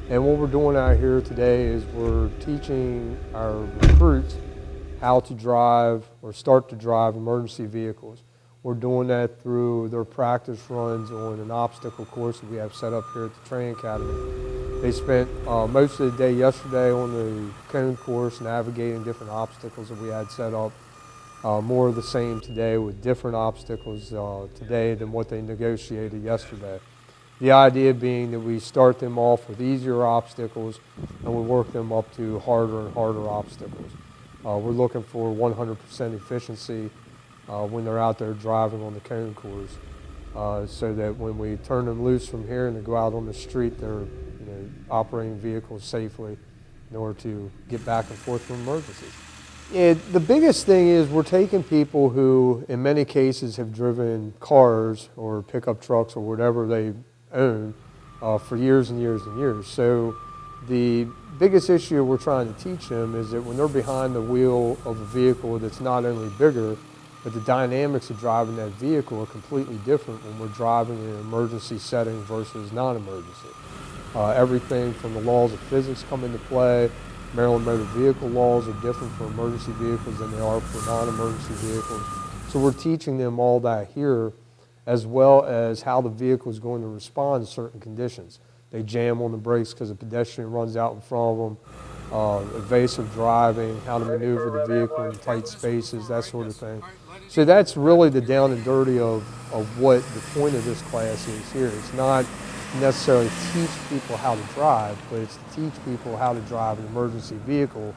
And what we're doing out here today is we're teaching our recruits how to drive or start to drive emergency vehicles. We're doing that through their practice runs on an obstacle course that we have set up here at the training academy. They spent most of the day yesterday on the cone course navigating different obstacles that we had set up. More of the same today with different obstacles today than what they negotiated yesterday. The idea being that we start them off with easier obstacles and we work them up to harder and harder obstacles. We're looking for 100% efficiency when they're out there driving on the cone course, so that when we turn them loose from here and they go out on the street, they're operating vehicles safely in order to get back and forth from emergencies. The biggest thing is we're taking people who in many cases have driven cars or pickup trucks or whatever they own for years and years and years. So the biggest issue we're trying to teach them is that when they're behind the wheel of a vehicle that's not only bigger, but the dynamics of driving that vehicle are completely different when we're driving in an emergency setting versus non-emergency. Everything from the laws of physics come into play. Maryland motor vehicle laws are different for emergency vehicles than they are for non-emergency vehicles. So we're teaching them all that here, as well as how the vehicle is going to respond to certain conditions. They jam on the brakes because a pedestrian runs out in front of them, evasive driving, how to maneuver the vehicle in tight spaces, that sort of thing. So that's really the down and dirty of what the point of this class is here. It's not necessarily teach people how to drive, but it's to teach people how to drive an emergency vehicle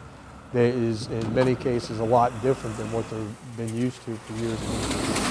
that is in many cases a lot different than what they've been used to for years and years.